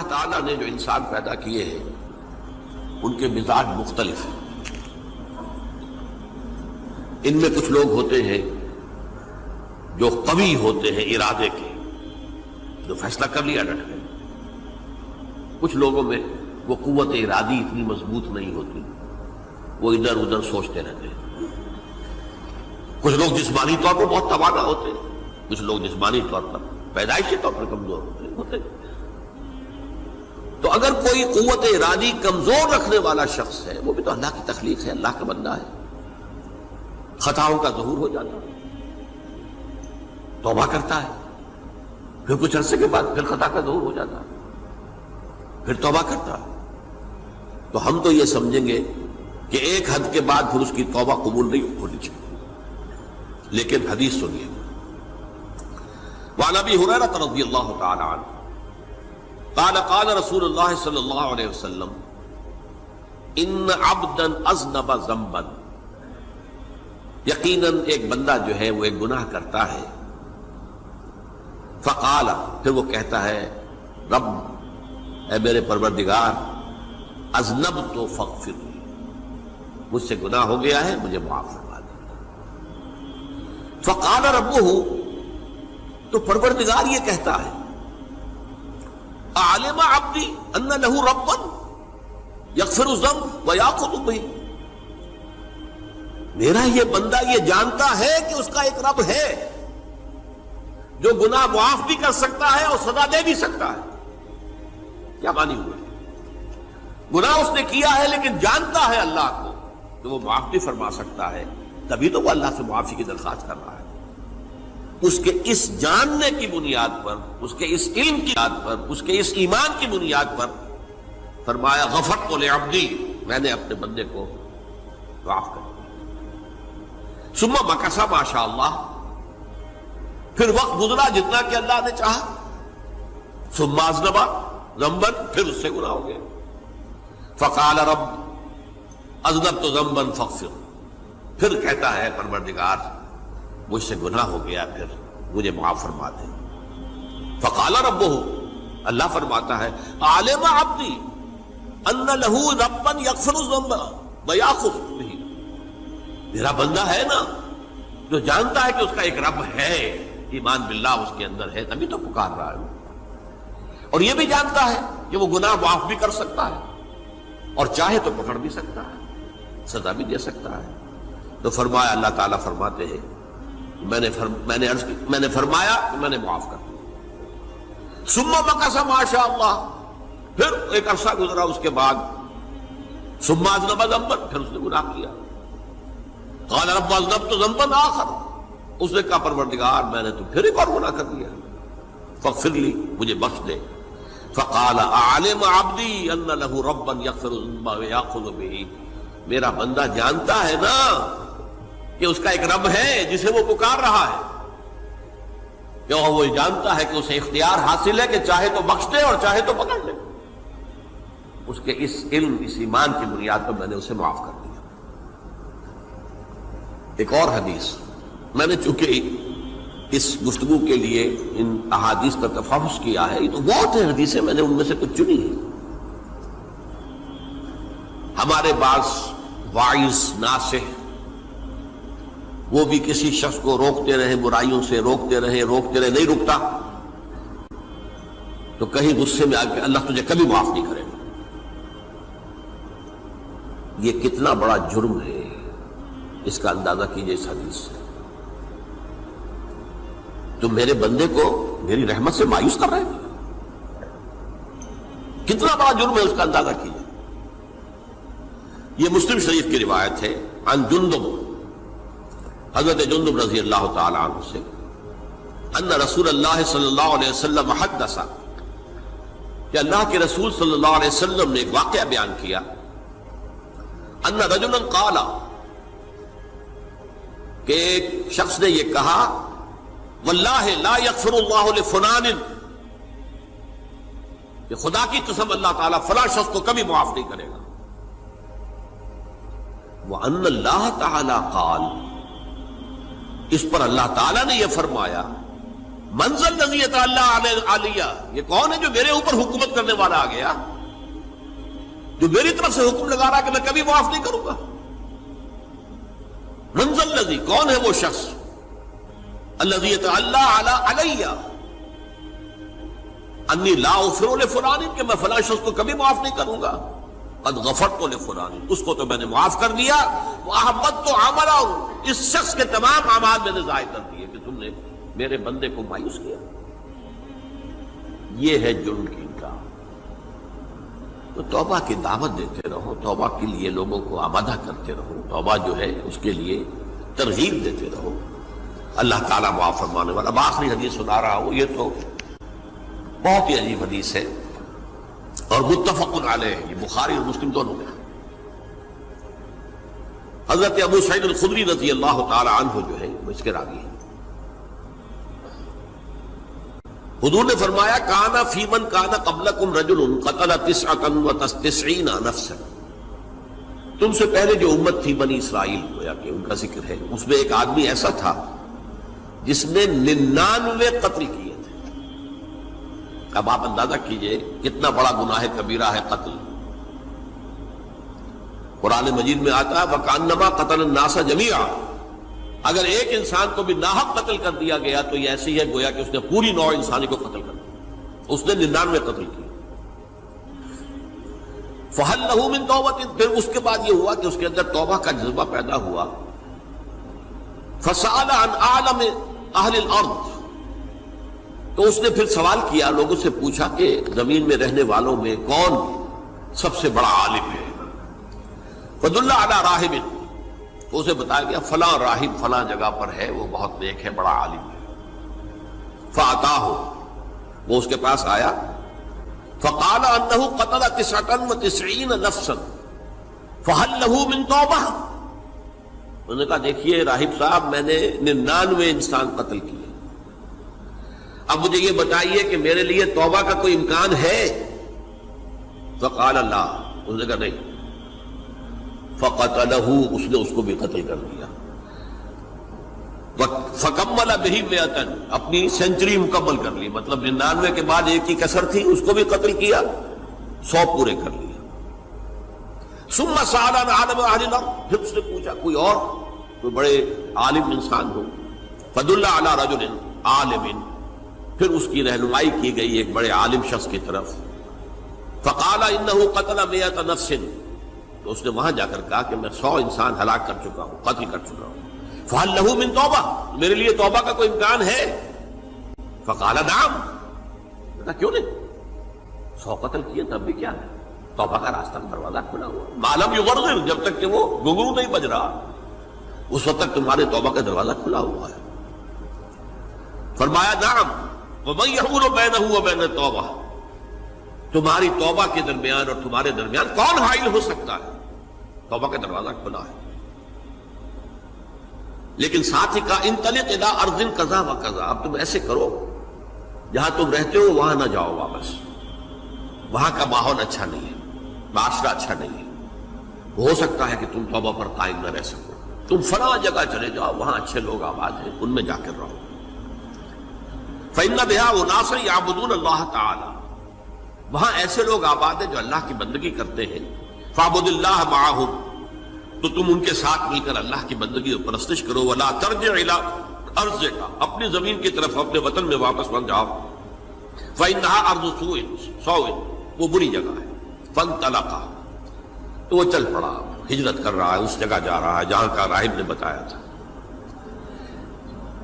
تعالیٰ نے جو انسان پیدا کیے ہیں ان کے مزاج مختلف ہیں. ان میں کچھ لوگ ہوتے ہیں جو قوی ہوتے ہیں ارادے کے، جو فیصلہ کر لیا ڈٹ گئے. کچھ لوگوں میں وہ قوت ارادی اتنی مضبوط نہیں ہوتی، وہ ادھر ادھر سوچتے رہتے ہیں. کچھ لوگ جسمانی طور پر بہت توانا ہوتے ہیں، کچھ لوگ جسمانی طور پر پیدائشی طور پر کمزور ہوتے ہیں. تو اگر کوئی قوت ارادی کمزور رکھنے والا شخص ہے، وہ بھی تو اللہ کی تخلیق ہے، اللہ کا بندہ ہے، خطاؤں کا ظہور ہو جاتا ہے، توبہ کرتا ہے، پھر کچھ عرصے کے بعد پھر خطا کا ظہور ہو جاتا ہے، پھر توبہ کرتا ہے. تو ہم تو یہ سمجھیں گے کہ ایک حد کے بعد پھر اس کی توبہ قبول نہیں ہونی چاہیے. لیکن حدیث سنیے. وعن ابی ہریرہ رضی اللہ تعالی عنہ قال قال رسول اللہ صلی اللہ علیہ وسلم ان عبدا اذنب ذنبا، یقیناً ایک بندہ جو ہے وہ ایک گناہ کرتا ہے. فقال، پھر وہ کہتا ہے رب، اے میرے پروردگار، اذنبت فاغفر، مجھ سے گناہ ہو گیا ہے، مجھے معاف فرما دے. فقال ربہ، تو پروردگار یہ کہتا ہے اعلم عبدی ان لہ ربا یغفر الذنب ویاخذ بہ، میرا یہ بندہ یہ جانتا ہے کہ اس کا ایک رب ہے جو گناہ معاف بھی کر سکتا ہے اور سزا دے بھی سکتا ہے. کیا معنی ہوئے؟ گناہ اس نے کیا ہے لیکن جانتا ہے اللہ کو کہ وہ معاف بھی فرما سکتا ہے، تبھی تو وہ اللہ سے معافی کی درخواست کر رہا ہے. اس کے اس جاننے کی بنیاد پر، اس کے اس علم کی بنیاد پر، اس کے اس ایمان کی بنیاد پر فرمایا غفرت لعبدی، میں نے اپنے بندے کو معاف کر دیا. ثم مکث ما شاء اللہ، پھر وقت گزرا جتنا کہ اللہ نے چاہا. ثم اذنب ذنبا، پھر اس سے گناہ ہو گیا. فقال رب اذنبت ذنبا فاغفر، پھر کہتا ہے پروردگار مجھ سے گناہ ہو گیا، پھر مجھے معاف فرما دے. فقال ربہ، اللہ فرماتا ہے عالم عبدی ان لہ ربا یغفر الذنب ویاخذ بہ، میرا بندہ ہے نا جو جانتا ہے کہ اس کا ایک رب ہے، ایمان باللہ اس کے اندر ہے، تبھی تو پکار رہا ہے. اور یہ بھی جانتا ہے کہ وہ گناہ معاف بھی کر سکتا ہے اور چاہے تو پکڑ بھی سکتا ہے، سزا بھی دے سکتا ہے. تو فرمایا، اللہ تعالیٰ فرماتے ہیں میں نے فرمایا کہ میں نے معاف کر دیا. ثم مکث ما شاء اللہ، پھر ایک عرصہ گزرا اس کے بعد. ثم اذنب ذنبا، پھر اس نے گناہ کیا. قال رب اذنبت ذنبا آخر، اس نے کہا پروردگار میں نے تو پھر ایک اور گناہ کر دیا، فاغفر لی، مجھے بخش دے. فقال اعلم عبدی ان لہ ربا یغفر الذنب ویاخذ بہ، میرا بندہ جانتا ہے نا کہ اس کا ایک رب ہے جسے وہ پکار رہا ہے، کیوں وہ جانتا ہے کہ اسے اختیار حاصل ہے کہ چاہے تو بخش دے اور چاہے تو پکڑ لے. اس کے اس علم، اس ایمان کی بنیاد پر میں نے اسے معاف کر دیا. ایک اور حدیث، میں نے چونکہ اس گفتگو کے لیے ان احادیث کا تفحص کیا ہے، یہ تو بہت ہیں حدیثیں، میں نے ان میں سے کچھ چنی ہیں. ہمارے بعض واعظ ناصح وہ بھی کسی شخص کو روکتے رہے، برائیوں سے روکتے رہے، نہیں رکتا، تو کہیں غصے میں آ کے اللہ تجھے کبھی معاف نہیں کرے گا. یہ کتنا بڑا جرم ہے، اس کا اندازہ کیجئے اس حدیث سے. تو میرے بندے کو میری رحمت سے مایوس کر رہے ہیں، کتنا بڑا جرم ہے اس کا اندازہ کیجئے. یہ مسلم شریف کی روایت ہے عن جندب، حضرت جندب رضی اللہ تعالی عنہ سے، ان رسول اللہ صلی اللہ علیہ وسلم حدث، کہ اللہ کے رسول صلی اللہ علیہ وسلم نے ایک واقعہ بیان کیا. ان رجلا قال، کہ ایک شخص نے یہ کہا واللہ لا یغفر اللہ لفلان، کہ خدا کی قسم اللہ تعالیٰ فلاں شخص کو کبھی معاف نہیں کرے گا. وَأَنَّ اللَّهَ تَعَالَى قَالَ، اس پر اللہ تعالیٰ نے یہ فرمایا منزل الذی یتعالی علیہ، یہ کون ہے جو میرے اوپر حکومت کرنے والا آ گیا، جو میری طرف سے حکم لگا رہا کہ میں کبھی معاف نہیں کروں گا؟ منزل الذی، کون ہے وہ شخص، الذی یتعالی علیہ انی لا اغفر لفلان، کہ میں فلاں شخص کو کبھی معاف نہیں کروں گا، قد غفرت لفلان، اس کو تو میں نے معاف کر دیا، واحبطت عملہ، اس شخص کے تمام اعمال میں نے ضائع کر دیے کہ تم نے میرے بندے کو مایوس کیا۔ یہ ہے جرم کی انکار۔ تو توبہ کی دعوت دیتے رہو، توبہ کے لیے لوگوں کو آمادہ کرتے رہو، توبہ جو ہے اس کے لیے ترغیب دیتے رہو، اللہ تعالیٰ معاف فرمانے والا۔ اب آخری حدیث سنا رہا ہوں، یہ تو بہت ہی عجیب حدیث ہے اور متفق علیہ، یہ بخاری اور مسلم دونوں میں۔ حضرت ابو سعید الخدری رضی اللہ تعالی عنہ جو ہے وہ اس کے راوی ہیں۔ حضور نے فرمایا کانا فی من کانا قبلکم رجل قتل 99 نفسا، تم سے پہلے جو امت تھی بنی اسرائیل، گویا کہ ان کا ذکر ہے، اس میں ایک آدمی ایسا تھا جس نے 99 قتل کیے تھے۔ اب آپ اندازہ کیجئے کتنا بڑا گناہ کبیرہ ہے قتل۔ قرآن مجید میں آتا ہے وَكَأَنَّمَا قَتَلَ النَّاسَ جَمِيعًا، اگر ایک انسان کو بھی ناحق قتل کر دیا گیا تو یہ ایسی ہے گویا کہ اس نے پوری نوع انسانی کو قتل کر دیا، اس نے 99 قتل کیے۔ فَهَلْ لَهُ مِن تَوْبَةٍ، پھر اس کے بعد یہ ہوا کہ اس کے اندر توبہ کا جذبہ پیدا ہوا۔ فَسَأَلَ عَنْ أَعْلَمِ أَهْلِ الْأَرْضِ، تو اس نے پھر سوال کیا، لوگوں سے پوچھا کہ زمین میں رہنے والوں میں کون سب سے بڑا عالم ہے؟ فَدُلَّ عَلَى رَاهِبٍ، تو اسے بتایا گیا فلاں راہب فلاں جگہ پر ہے، وہ بہت نیک ہے، بڑا عالم ہے۔ فَأَتَاهُ، وہ اس کے پاس آیا، فَقَالَ أَنَّهُ قَتَلَ 99 نَفْسًا فَهَلْ لَهُ مِن تَوْبَةٍ، انہوں نے کہا دیکھیے راہب صاحب، میں نے 99 انسان قتل کیے، اب مجھے یہ بتائیے کہ میرے لیے توبہ کا کوئی امکان ہے؟ فَقَالَ لَا، انہوں نے کہا نہیں۔ فَقَتَلَهُ، اس نے اس کو بھی قتل کر دیا۔ فَكَمَّلَ بِهِ 100، اپنی سینچری مکمل کر لی، مطلب 99 کے بعد ایک ہی کسر تھی، اس کو بھی قتل کیا، 100 پورے کر لیا۔ ثُمَّ سَأَلَ عَنْ عَالِمِ أَهْلِ الْأَرْضِ، پھر اس نے پوچھا کوئی اور کوئی بڑے عالم انسان ہو۔ فَدُلَّ عَلَى رَجُلٍ عَالِمٍ، پھر اس کی رہنمائی کی گئی ایک بڑے عالم شخص کی طرف۔ فَقَالَ إِنَّهُ قَتَلَ 100 نَفْسٍ، تو اس نے وہاں جا کر کہا کہ میں 100 انسان ہلاک کر چکا ہوں، قتل کر چکا ہوں۔ فَهَلْ لَهُ مِن تَوْبَةٍ، میرے لیے توبہ کا کوئی امکان ہے؟ فَقَالَ نَعَمْ، کہا کیوں نہیں، 100 قتل کیے تب بھی کیا ہے، توبہ کا راستہ دروازہ کھلا ہوا، مَا لَمْ يُغَرْغِرْ، جب تک کہ وہ گھنگرو نہیں بج رہا اس وقت تک تمہارے توبہ کا دروازہ کھلا ہوا ہے۔ فرمایا نعم، وَمَن يَحُولُ بَيْنَهُ وَبَيْنَ التَّوْبَةِ، تمہاری توبہ کے درمیان اور تمہارے درمیان کون حائل ہو سکتا ہے؟ توبہ کا دروازہ کھلا ہے۔ لیکن ساتھ ہی کہا انطلق الی ارض کذا و کذا، اب تم ایسے کرو جہاں تم رہتے ہو وہاں نہ جاؤ واپس، وہاں کا ماحول اچھا نہیں ہے، معاشرہ اچھا نہیں ہے، ہو سکتا ہے کہ تم توبہ پر قائم نہ رہ سکو، تم فلاں جگہ چلے جاؤ، وہاں اچھے لوگ آباد ہیں، ان میں جا کر رہو۔ فإن بها أناس يعبدون اللہ تعالی، وہاں ایسے لوگ آباد ہیں جو اللہ کی بندگی کرتے ہیں۔ فاعبد اللہ معہم، تو تم ان کے ساتھ مل کر اللہ کی بندگی اور پرستش کرو۔ ولا ترجع الی ارضک، اپنی زمین کی طرف اپنے وطن میں واپس بن جاؤ۔ فإنها ارض سوء، وہ بری جگہ ہے۔ فانطلقا، تو وہ چل پڑا، ہجرت کر رہا ہے، اس جگہ جا رہا ہے جہاں کا راہب نے بتایا تھا۔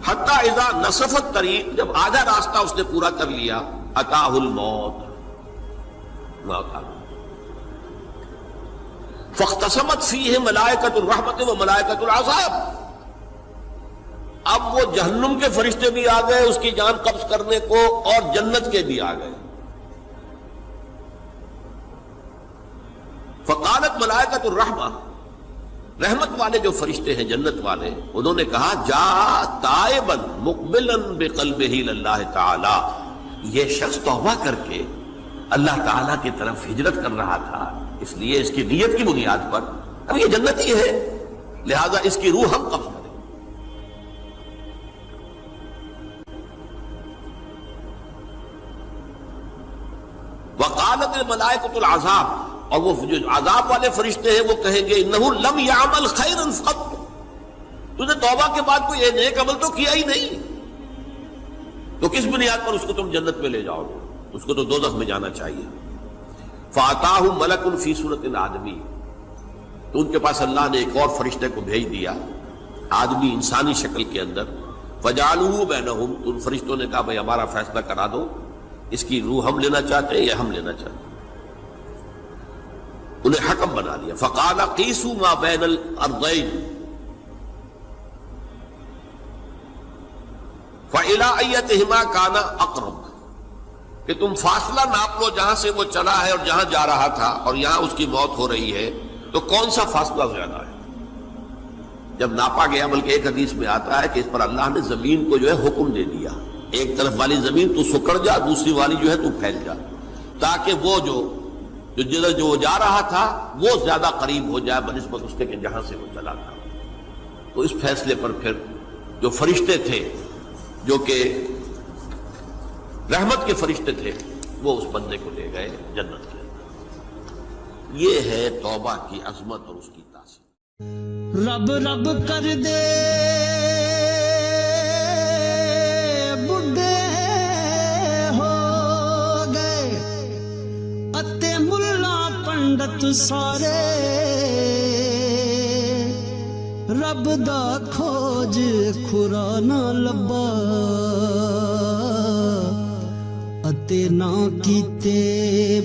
حتی اذا نصف الطریق، جب آدھا راستہ اس نے پورا کر لیا، اتاہ الموت، موت آ گئی۔ فاختصمت فیہ ملائکۃ الرحمت و ملائکۃ العذاب، اب وہ جہنم کے فرشتے بھی آ گئے اس کی جان قبض کرنے کو، اور جنت کے بھی آ گئے۔ فقالت ملائکۃ الرحمہ، رحمت والے جو فرشتے ہیں جنت والے، انہوں نے کہا جا تائبا مقبلا بقلبہ اللہ تعالی، یہ شخص توبہ کر کے اللہ تعالیٰ کی طرف ہجرت کر رہا تھا، اس لیے اس کی نیت کی بنیاد پر اب یہ جنتی ہے، لہذا اس کی روح ہم قبض کریں۔ وقالت الملائکۃ العذاب، اور وہ جو عذاب والے فرشتے ہیں وہ کہیں گے انہ لم یعمل خیرا قط، تو نے توبہ کے بعد کوئی نیک عمل تو کیا ہی نہیں، تو کس بنیاد پر اس کو تم جنت میں لے جاؤ گے؟ اس کو تو دوزخ میں جانا چاہیے۔ فاتاہ ملک فی صورت آدمی، تو ان کے پاس اللہ نے ایک اور فرشتے کو بھیج دیا آدمی انسانی شکل کے اندر، فجعلوہ بینہم، تو ان فرشتوں نے کہا بھائی ہمارا فیصلہ کرا دو، اس کی روح ہم لینا چاہتے ہیں یا ہم لینا چاہتے ہیں، انہیں حکم بنا دیا۔ فقال قیسوا ما بین الارضین فإلی ایتہما کان اقرب، کہ تم فاصلہ ناپ لو جہاں سے وہ چلا ہے اور جہاں جا رہا تھا اور یہاں اس کی موت ہو رہی ہے، تو کون سا فاصلہ زیادہ ہے؟ جب ناپا گیا، بلکہ ایک حدیث میں آتا ہے کہ اس پر اللہ نے زمین کو جو ہے حکم دے دیا، ایک طرف والی زمین تو سکڑ جا، دوسری والی جو ہے تو پھیل جا، تاکہ وہ جدھر جو وہ جا رہا تھا وہ زیادہ قریب ہو جائے بنسبت اس کے کہ جہاں سے وہ چلا تھا۔ تو اس فیصلے پر پھر جو فرشتے تھے، جو کہ رحمت کے فرشتے تھے، وہ اس بندے کو لے گئے جنت کے اندر۔ یہ ہے توبہ کی عظمت اور اس کی تاثیر۔ رب رب کر دے بڈھے ہو گئے اتے ملا پنڈت سارے، رب دا کھوج کھرا نہ لبا اتے نہ کیتے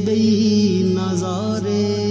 بئی نظارے۔